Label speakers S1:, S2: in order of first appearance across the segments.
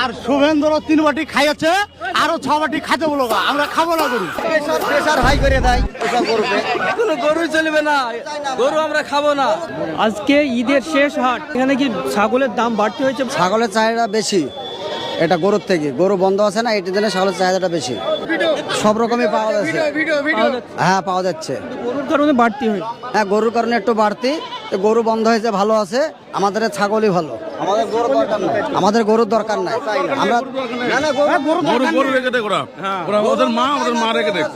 S1: আর শুভেন্দ্র 3 বাটি খাইছে আরো 6 বাটি খাইতে বলো আমরা খাবো না গরু
S2: প্রেসার হাই করে দেয় ওসব গরুতে
S3: কোনো গরু চলবে না, গরু আমরা খাবো না। আজকে ঈদের শেষ হাট, এখানে কি ছাগলের দাম বাড়তি হয়েছে?
S2: ছাগলের চাহিদা বেশি এটা গরুর থেকে। গরু বন্ধ আছে না, এটির জন্য ছাগলের চাহিদাটা বেশি। সব রকমই পাওয়া যাচ্ছে। হ্যাঁ পাওয়া যাচ্ছে।
S3: গরুর কারণে বাড়তি হয়।
S2: হ্যাঁ গরুর কারণে একটু বাড়তি। গরু বন্ধ হয়েছে, ভালো আছে। আমাদের ছাগলই ভালো, আমাদের গরুর দরকার নাই। আমরা
S4: গরু রেখে দেয় ওরা ওদের মা রেখে দেয়।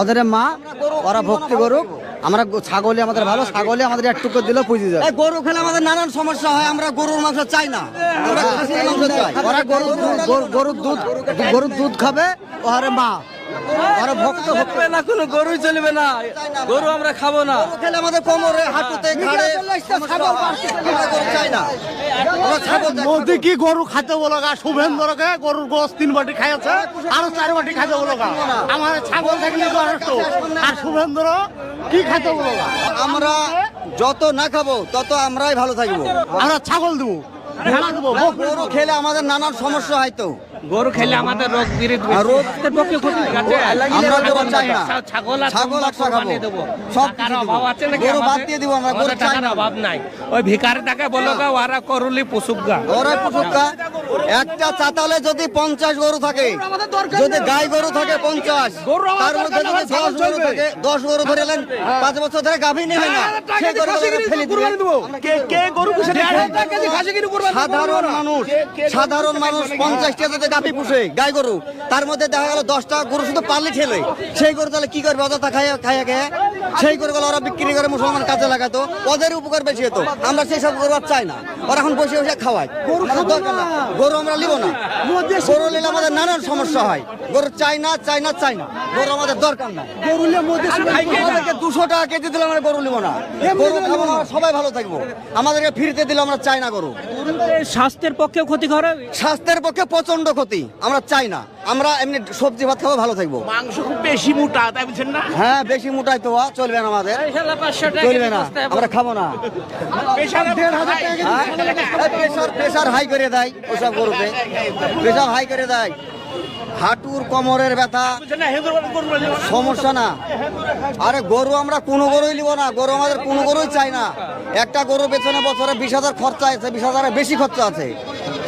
S2: ওদের মা ওরা ভক্তি করুক, আমরা ছাগলই আমাদের ভালো। ছাগলই আমাদের একটুকু দিলেও পুঁজি যায়।
S5: গরু খেলে আমাদের নানান সমস্যা হয়, আমরা গরুর মাংস চাই না, আমরা খাসির মাংস চাই।
S2: ওরা গরুর দুধ খাবে, ওহারে মা ওরা ভক্ত
S3: চলবে না, কোনো গরু চলবে না, গরু আমরা খাবো না।
S5: গরু খেলে আমাদের কোমরে, হাঁটুতে, ঘাড়ে সমস্যা হয়। আমরা গরু চাই না, আমরা ছাগল চাই।
S1: মোদি কি গরু খাইতে বলো শুভেন্দ্রকে গরুর গোস 3 বাটি খাইছে আরো 4 বাটি খাইতে বলো আমার ছাগল থাকলে যথেষ্ট। আর শুভেন্দ্র কি খাইতে বলো
S5: আমরা যত না খাবো তত আমরাই ভালো থাকবো।
S1: আমরা ছাগল দেবো, ভেড়া দেবো।
S5: গরু খেলে আমাদের নানান সমস্যা হয় তো।
S3: গরু খেলে আমাদের রোগ রোগের পক্ষে ক্ষতি আছে।
S5: আমরা গরু চাই না,
S3: ছাগল
S5: ছাগল একটা খাবো, সব কিছু দেবো। গরু বাদ দিয়ে দিব, আমরা গরু চাই না।
S3: অভাব নাই, ওই ভিখারি টাকা বলো গা ওরা করুলি পুষুক গা।
S5: ওরাই পুষুকা। একটা চাতালে যদি 50 গরু থাকে, যদি গাই গরু থাকে 50, তার মধ্যে যদি 10 গরু থাকে, 10 গরু ধরে এলেন 5 বছর ধরে গাভী নেবে না, সে গরুগুলোকে ফেলে দিবেন। সাধারণ মানুষ 50টা যদি গাভী পুষে গাই গরু, তার মধ্যে দেখা গেল 10টা গরু শুধু পাল্লি ঠেলে, সেই গরু তাহলে কি করবে? অযথা খাইয়া খেয়ে সেই গরুগুলো ওরা বিক্রি করে মুসলমান কাজে লাগাতো, ওদের উপকার বেশি হতো। আমরা সেই সব গরু আর চাই না, ওরা এখন বসে বসে খাওয়ায়। আমাদের দরকার না, গরু আমরা নিব না। গরু নিলে আমাদের নানান সমস্যা হয়। গরু চাই না, চাই না, চাই না, গরু আমাদের দরকার না। গরু নিলে আমাদেরকে 200 টাকা কেজি দিলে আমরা গরু নিব না। গরু খাবো না, সবাই ভালো থাকবো। আমাদেরকে ফিরতে দিলে আমরা চাই না গরু।
S3: স্বাস্থ্যের পক্ষেও ক্ষতিকর হবে।
S5: স্বাস্থ্যের পক্ষে প্রচন্ড ক্ষতি, আমরা চাই না। আমরা এমনি সবজি ভাত খাবো, ভালো থাকবো।
S1: মাংস খুব বেশি মোটা, তাই বুঝছেন না?
S5: হ্যাঁ বেশি মোটাই তো চলবে না, আমাদের চলবে না, আমরা খাবো না। প্রেসার হাই করে দেয় ওসব গরুতে, প্রেসার হাই করে দেয়। হাঁটুর কোমরের ব্যথা সমস্যা না। আরে গরু আমরা কোনো গরুই নিব না, গরু আমাদের কোনো গরুই চাই না। একটা গরু পেছনে বছরে 20,000 খরচা আছে, 20,000-এর বেশি খরচা আছে।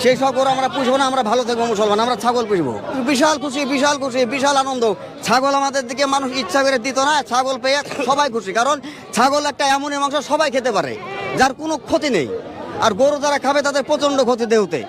S5: সেই সব গরু আমরা পুষবো না, আমরা ভালো থাকবো মুসলমান, আমরা ছাগল পুষবো। বিশাল খুশি, বিশাল খুশি, বিশাল আনন্দ। ছাগল আমাদের দিকে মানুষ ইচ্ছা করে দিত না, ছাগল পেয়ে সবাই খুশি। কারণ ছাগল একটা এমনই মাংস সবাই খেতে পারে, যার কোনো ক্ষতি নেই। আর গরু যারা খাবে তাদের প্রচন্ড ক্ষতি দেহতে।